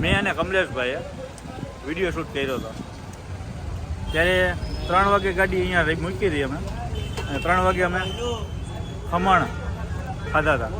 મેં અને કમલેશભાઈએ video shoot કર્યો હતો ત્યારે 3 વાગે ગાડી અહીંયા મૂકી હતી અમે અને 3 વાગે અમે ખમણ ખાધા હતા.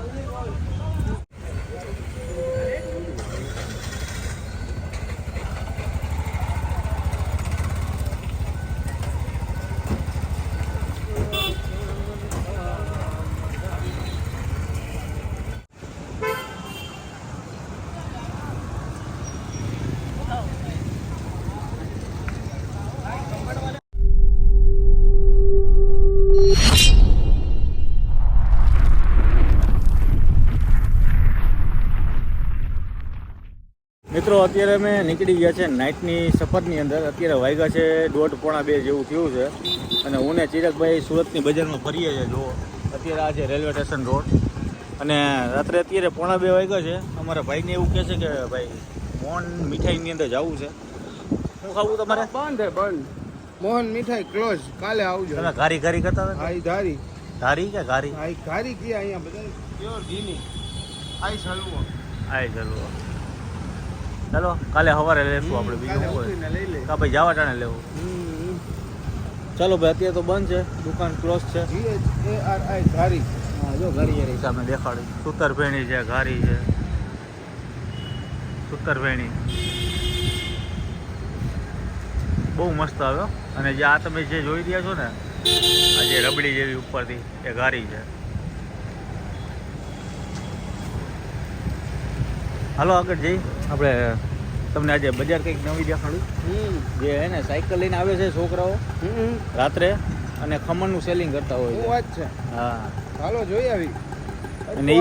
મિત્રો અત્યારે અમે નીકળી ગયા છે નાઇટની સફરની અંદર. અત્યારે વાગ્યા છે 1:30-2 જેવું થયું છે અને હું ને ચિરાગભાઈ સુરતની બજારમાં ફરીએ છીએ. જો અત્યારે આ છે રેલવે સ્ટેશન રોડ અને રાત્રે અત્યારે 1:30 વાગ્યા છે. અમારા ભાઈને એવું કહે છે કે ભાઈ મોહન મીઠાઈની અંદર જવું છે. શું ખાવું તમારે? બંધ મોહન મીઠાઈ ક્લોઝ. કાલે આવજો. તમે ઘારી કરતા હતા? આઈ ધારી કે ઘારી? આઈ ઘારી કે અહીંયા બધા પ્યોર ઘીની આઈ હલવો. ચાલો કાલે સવારે લેશું આપણે. બીજું લઈ લે કા ભાઈ જવા ટાણે લેવું? ચાલો ભાઈ અત્યારે તો બંધ છે, દુકાન ક્લોઝ છે. GHARI ઘારી. હા જો ઘારી સામે દેખાડી. સૂતરફેણી છે, ઘારી છે, સૂતરફેણી બહુ મસ્ત આવ્યો. અને જે આ તમે જે જોઈ રહ્યા છો ને આ જે રબડી જેવી ઉપરથી એ ઘારી છે. હાલો આગળ જઈ આપણે તમને આજે બજાર કંઈક નવી દેખાડું. જે હે ને સાયકલ લઈને આવે છે છોકરાઓ રાત્રે અને ખમણનું સેલિંગ કરતા હોય વાત છે. હા ચાલો જોઈ આવી. અને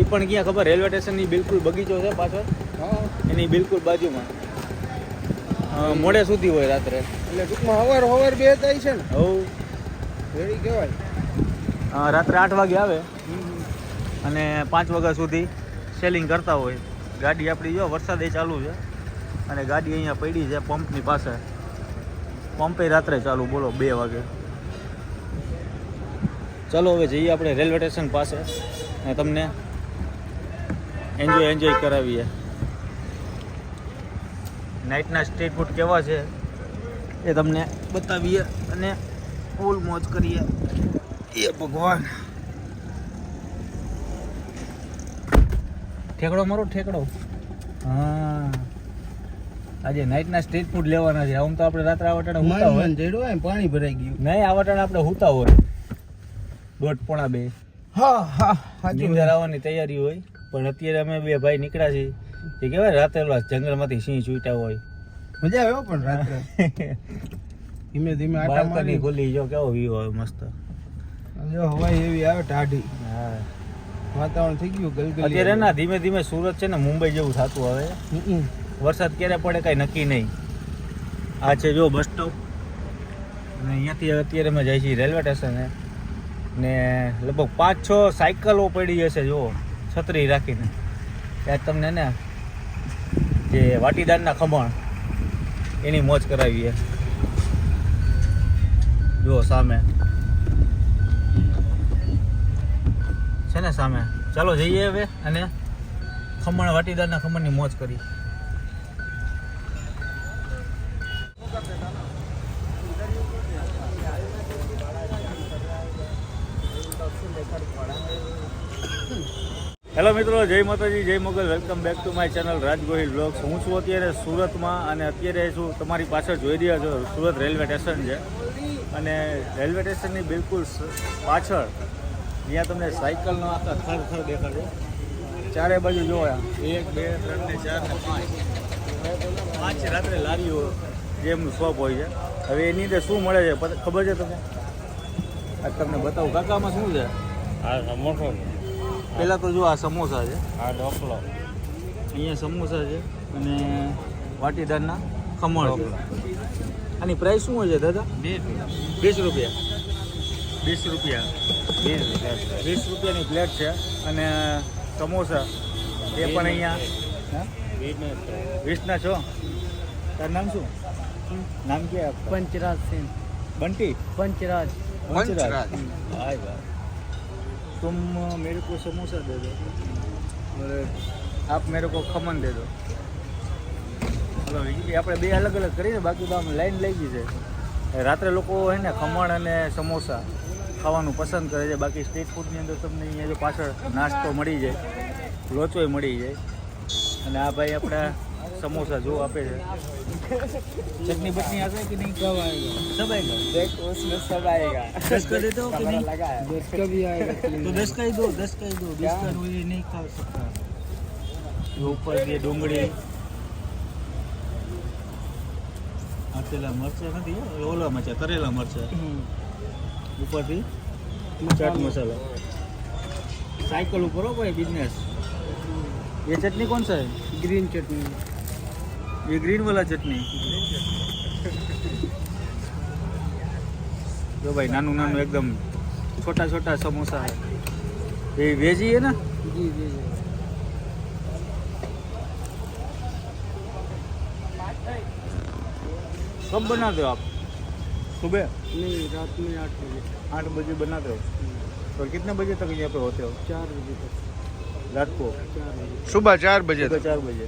એ પણ ક્યાં ખબર? રેલવે સ્ટેશનની બિલકુલ બગીચો છે પાછળ, એની બિલકુલ બાજુમાં. મોડે સુધી હોય રાત્રે. એટલે ટૂંકમાં હવાર બે થાય છે ને. હવ રેડી કહેવાય. રાત્રે 8 વાગે આવે અને 5 વાગ્યા સુધી સેલિંગ કરતા હોય. ગાડી આપણી જો વરસાદ ચાલુ છે અને ગાડી અહીંયા પડી છે પંપની પાસે. પંપે રાત્રે ચાલુ, બોલો 2 વાગે. ચાલો હવે જઈએ આપણે રેલવે સ્ટેશન પાસે અને તમને એન્જોય કરાવીએ. નાઇટના સ્ટ્રીટ ફૂડ કેવા છે એ તમને બતાવીએ અને ફૂલ મોજ કરીએ. એ ભગવાન, ઠેકડો મારો ઠેકડો. હા આજે નાઇટના સ્ટ્રીટ ફૂડ લેવાના છે. આમ તો આપણે રાત્રે આવટાણે હુતા હોય. જેડો હોય પાણી ભરાઈ ગયું. નહીં આવટાણે આપણે હુતા હોય 1:30-2. હા નીંદર આવવાની તૈયારી હોય. પણ અત્યારે અમે 2 ભાઈ નીકળ્યા છીએ. એ કહેવાય રાતે જંગલમાંથી સિંહ છૂટ્યા હોય. મજા આવે પણ રાત્રે ધીમે ધીમે બાલ્કની ખુલ્લી જો કેવો વ્યૂ આવે મસ્ત. જો હવા એવી આવે ટાઢી. હા વાતાવરણ થઈ ગયું ગલગલી. અત્યારે ના ધીમે ધીમે સુરત છે ને મુંબઈ જેવું થતું હવે. વરસાદ ક્યારે પડે કાંઈ નક્કી નહીં. આ છે જો બસ સ્ટોપ અને અહીંયાથી અત્યારે અમે જઈએ છીએ રેલવે સ્ટેશને. ને લગભગ 5-6 સાયકલો પડી હશે જો છત્રી રાખીને. ત્યાં તમને ને જે વાટીદારના ખમણ એની મોજ કરાવીએ. જો સામે છે ને સામે. ચાલો જઈએ હવે અને ખમણ વાટીદારના ખમણની મોજ કરી. હેલો મિત્રો, જય માતાજી, જય Mogal. Welcome back to my channel Raj Gohil blogs. હું છું અત્યારે સુરતમાં અને અત્યારે શું તમારી પાછળ જોઈ રહ્યા છો સુરત રેલવે સ્ટેશન છે. અને રેલવે સ્ટેશનની બિલકુલ પાછળ ત્યાં તમને સાયકલનો આખા થર દેખાડો. ચારે બાજુ જોયા 1, 2, 3 ને 4 ને 5 રાત્રે લારીઓ જે એમનું શોપ હોય છે. હવે એની અંદર શું મળે છે ખબર છે તમને? આ તમને બતાવું. કાકામાં શું છે? આ સમોસો. પહેલાં તો જો આ સમોસા છે, આ ઢોકળો. અહીંયા સમોસા છે અને વાટીદારના ખમણ છે. આની પ્રાઇસ શું હોય છે દાદા? 20 રૂપિયા. 20 રૂપિયા. 20 રૂપિયાની પ્લેટ છે. અને સમોસા એ પણ અહીંયા 20ના છો. તારું નામ શું? નામ क्या है? पंचराज सिंह. बंटी? पंचराज. पंचराज. भाई भाई, तुम मेरे को समोसा दे दो और आप मेरे को खमन दे दो. એ આપણે બે અલગ અલગ કરીને બાકી તો આમ લાઈન લઈ ગઈ છે. રાત્રે લોકો હે ને ખમણ અને સમોસા ખાવાનું પસંદ કરે છે. બાકી સ્ટ્રીટ ફૂડની અંદર તમને અહીંયા જો પાછળ નાસ્તો મળી જાય, લોચોય મળી જાય. અને આ ભાઈ આપણા સમોસા જો આપે છે. चटनी बटनी आ जाए कि नहीं? कब आएगा? सब आएगा। देख उसमें सब आएगा। 10 का देते हो कि नहीं? लगा है 10 का भी आएगा। तो 10 का ही दो, 10 का ही दो। 20 का वो ये नहीं खा सकता। ये ऊपर ये डोंगड़ी आतेला मरचा नहीं है, ओला मरचा, तरेला मरचा ऊपर थी चाट मसाला। साइकिल ऊपर हो भाई बिजनेस। ये चटनी कौन सा है? ग्रीन चटनी। ये ग्रीन वाला चटनी। जो भाई नानू नानू एकदम छोटा छोटा समोसा है। ये वेज ही है ना? जी जी जी। कब बनाते हो आप? सुबह? नहीं, रात में 8 बजे। 8 बजे बनाते हो? और कितने बजे तक यहाँ पे होते हो? 4 बजे तक। रात को? 4 बजे। सुबह 4 बजे सुबह तक। 4 बजे।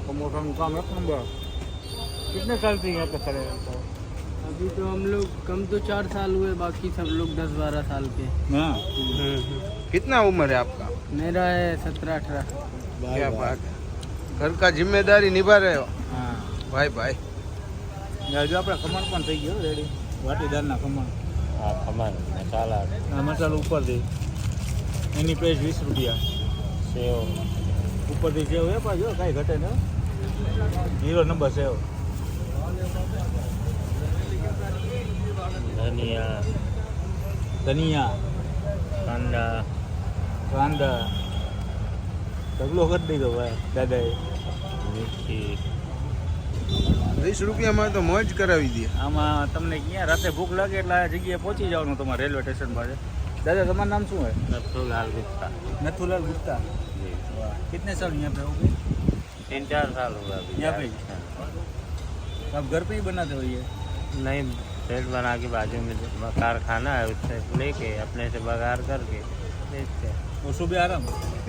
समोसा का काम एक नंबर। कितने साल से यहाँ पे खड़े रहते हो? अभी तो हम लोग कम तो 4 साल हुए, बाकी सब लोग 10-12 साल के। हाँ। कितना उम्र है आपका? मेरा है 17-18। क्या बात है, घर का जिम्मेदारी निभा रहे हो हाँ। भाई भाई। જો આપણે ખમણ પણ થઈ ગયો રેડી, વાટીદારના ખમણ. હા ખમણ મસાલા આ મસાલો ઉપરથી એની પ્રાઇસ 20 રૂપિયા. સેવ ઉપરથી સેવ એ પાછો કાંઈ ઘટે ને, 0 નંબર સેવ. ધનિયા ધનિયા, કાંદા કાંદા ઢગલો કરી દીધો ભાઈ દાદાએ. મિર્ચી 20 રૂપિયામાં તો મોજ કરાવી દે. આમાં તમને ક્યાં રાતે ભૂખ લાગે એટલે આ જગ્યાએ પહોંચી જવાનું તમારે રેલવે સ્ટેશન પાસે. दादा તમારું નામ શું है? नथुलाल गुप्ता। नथुलाल गुप्ता। जी कितने साल यहाँ पे हो गए? 3-4 साल हुआ अभी। यहाँ पे? आप घर पे ही बनाते हो ये? नहीं, सेट बना के बाजू में कारखाना है, उससे लेके अपने से बघार करके बेचते हैं। और सुबह आराम,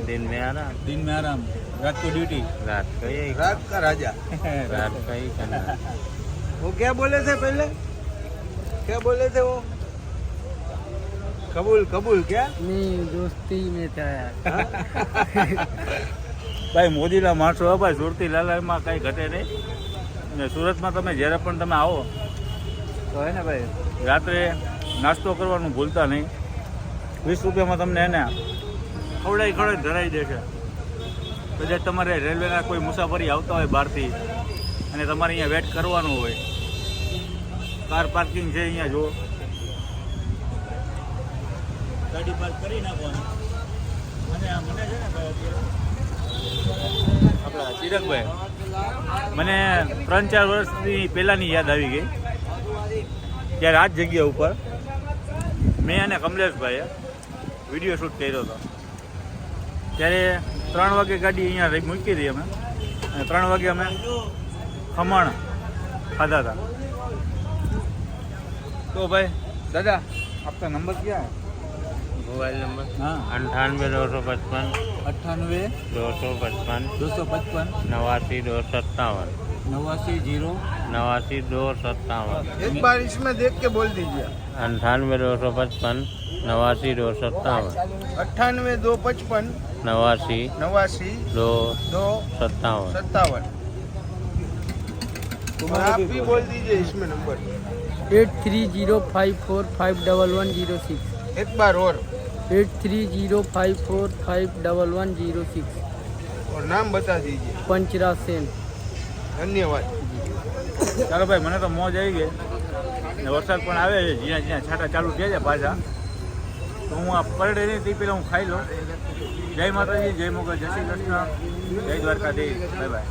दिन में आराम, दिन में आराम, रात को ड्यूटी। रात का यही रात का राजा। रात का ही करना। वो क्या बोले थे पहले, क्या बोले थे वो? कबूल कबूल क्या? नहीं, दोस्ती में था यार। ભાઈ મોદીના માણસો હો ભાઈ, સુરતી લાલામાં કાંઈ ઘટે નહીં. અને સુરતમાં તમે જ્યારે પણ તમે આવો તો હે ને ભાઈ રાત્રે નાસ્તો કરવાનું ભૂલતા નહીં. 20 રૂપિયામાં તમને એને ખવડાવી ધરાઈ દેશે. કદાચ તમારે રેલવેના કોઈ મુસાફરી આવતા હોય બહારથી અને તમારે અહીંયા વેટ કરવાનું હોય, કાર પાર્કિંગ છે અહીંયા જુઓ, ગાડી પાર્ક કરી નાખવાની. અને આ મને છે ને ભાઈ અત્યારે આપણા ચિરગભાઈ મને 3-4 વર્ષની પહેલાંની યાદ આવી ગઈ. ત્યારે આ જ જગ્યા ઉપર મેં અને કમલેશભાઈએ વિડીયો શૂટ કર્યો હતો. ત્યારે 3 વાગે ગાડી અહીંયા મૂકી હતી અમે, અને 3 વાગે અમે ખમણ ખાધા હતા. તો ભાઈ દાદા આપકા નંબર ક્યાં હે? मोबाइल नंबर हाँ 98 98 255 255 257 89 0 89 257 एक बार इसमें देख के बोल दीजिए। 98 255 89 257 98 255 89 89 257 257। आप भी बोल दीजिए इसमें नंबर 8305451106। एक बार और 8305451106। और नाम बता दीजिए। पंचराज सेन। धन्यवाद। ચાલો ભાઈ મને તો મોજ આવી ગઈ ને વરસાદ પણ આવે છે, જ્યાં જ્યાં છાંટા ચાલુ થયા છે પાછા. તો હું આ પરડે નહીં તે પહેલાં હું ખાઈ લઉં. જય માતાજી, જય મોગલ, જય શ્રી કૃષ્ણ, જય દ્વારકાધીશ, બાય બાય.